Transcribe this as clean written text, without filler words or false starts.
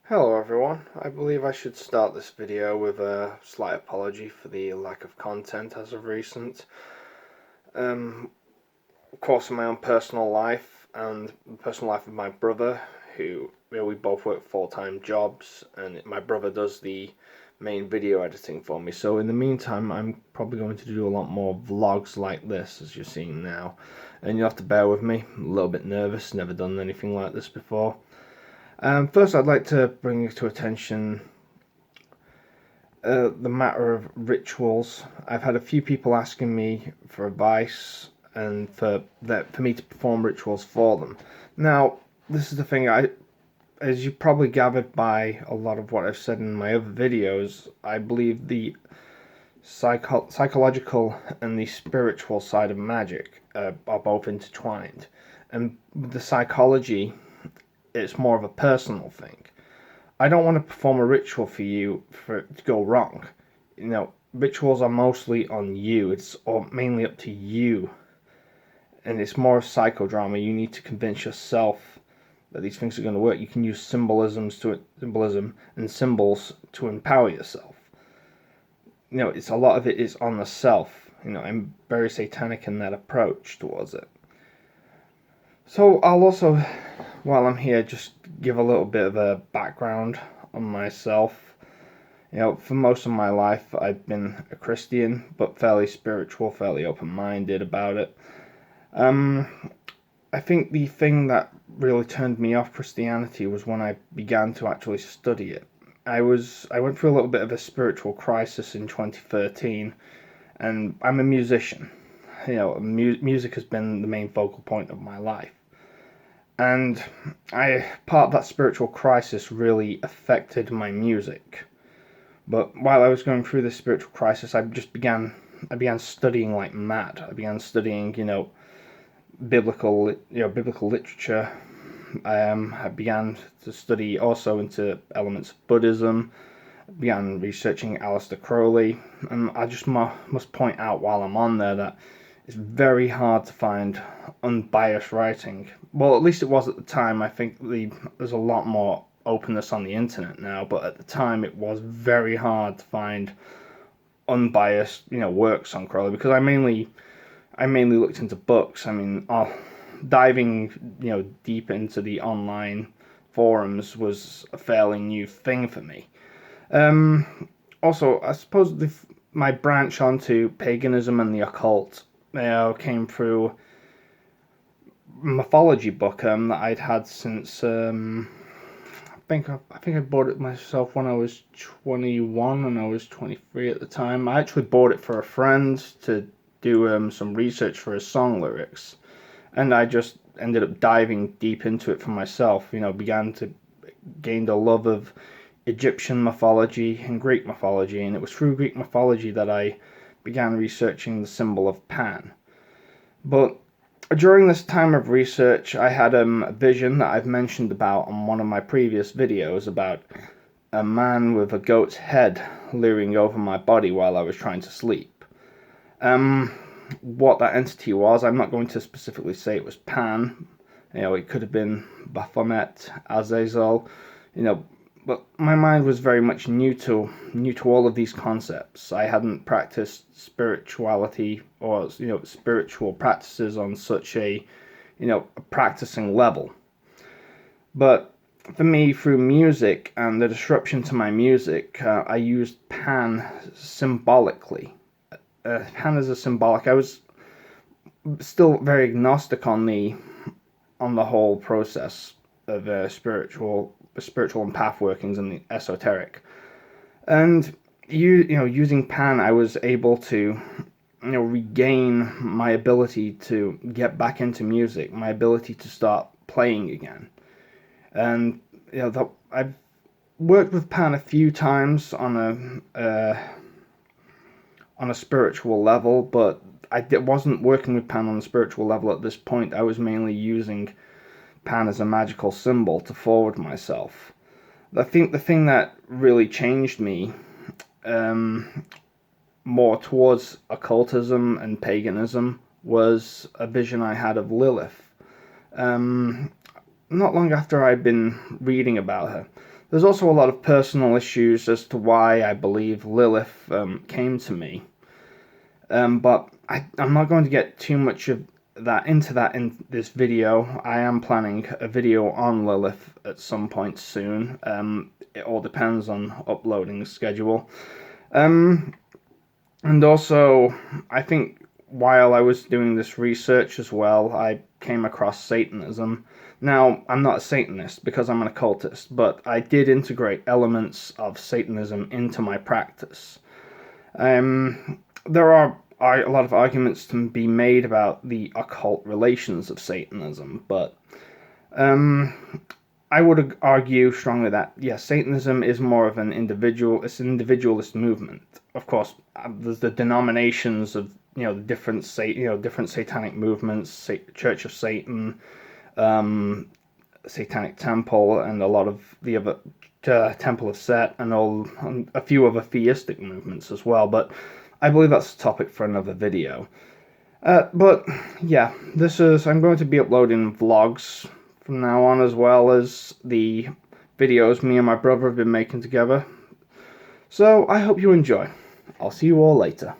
Hello everyone, I believe I should start this video with a slight apology for the lack of content as of recent. Of course, in my own personal life and the personal life of my brother, who we both work full-time jobs, and my brother does the main video editing for me. So in the meantime, I'm probably going to do a lot more vlogs like this, as you're seeing now. And you'll have to bear with me, I'm a little bit nervous, never done anything like this before. First, I'd like to bring to attention the matter of rituals. I've had a few people asking me for advice and for me to perform rituals for them. Now, this is the thing. As you probably gathered by a lot of what I've said in my other videos, I believe the psychological and the spiritual side of magic are both intertwined, and with the psychology, it's more of a personal thing. I don't want to perform a ritual for you for it to go wrong. Rituals are mostly on you. It's all mainly up to you. And it's more psychodrama. You need to convince yourself that these things are going to work. You can use symbolism and symbols to empower yourself. It's a lot of it is on the self. I'm very satanic in that approach towards it. So I'll also, while I'm here, just give a little bit of a background on myself. For most of my life, I've been a Christian, but fairly spiritual, fairly open-minded about it. I think the thing that really turned me off Christianity was when I began to actually study it. I went through a little bit of a spiritual crisis in 2013, and I'm a musician. Music has been the main focal point of my life. And part of that spiritual crisis really affected my music. But while I was going through this spiritual crisis, I began studying like mad. I began studying, biblical literature. I began to study also into elements of Buddhism. I began researching Aleister Crowley, and I just must point out while I'm on there that it's very hard to find unbiased writing. Well, at least it was at the time. I think there's a lot more openness on the internet now, but at the time it was very hard to find unbiased, works on Crowley, because I mainly looked into books. I mean, diving, deep into the online forums was a fairly new thing for me. Also, I suppose my branch onto paganism and the occult came through a mythology book that I'd had since I think I bought it myself when I was 21 and I was 23 at the time. I actually bought it for a friend to do some research for his song lyrics, and I just ended up diving deep into it for myself. Began to gain a love of Egyptian mythology and Greek mythology, and it was through Greek mythology that I began researching the symbol of Pan. But during this time of research, I had a vision that I've mentioned about on one of my previous videos about a man with a goat's head leering over my body while I was trying to sleep. What that entity was, I'm not going to specifically say it was Pan. It could have been Baphomet, Azazel, but my mind was very much new to all of these concepts. I hadn't practiced spirituality or spiritual practices on such a practicing level. But for me, through music and the disruption to my music, I used Pan symbolically. Pan as a symbolic. I was still very agnostic on the whole process of spiritual and path workings and the esoteric. And using Pan, I was able to regain my ability to get back into music, my ability to start playing again. And I've worked with Pan a few times on a spiritual level, but I wasn't working with Pan on a spiritual level at this point. I was mainly using Pan as a magical symbol to forward myself. I think the thing that really changed me more towards occultism and paganism was a vision I had of Lilith. Not long after I'd been reading about her, There's also a lot of personal issues as to why I believe Lilith came to me. But I'm not going to get too much of that in this video. I am planning a video on Lilith at some point soon. It all depends on uploading schedule. And also, I think while I was doing this research as well, I came across Satanism. Now, I'm not a Satanist because I'm an occultist, but I did integrate elements of Satanism into my practice. There are a lot of arguments to be made about the occult relations of Satanism, but I would argue strongly that, yes, Satanism is more of an individualist movement. Of course, there's the denominations of, different satanic movements, Church of Satan, Satanic Temple, and a lot of the other Temple of Set, and a few other theistic movements as well. But I believe that's a topic for another video. But yeah, I'm going to be uploading vlogs from now on, as well as the videos me and my brother have been making together. So I hope you enjoy. I'll see you all later.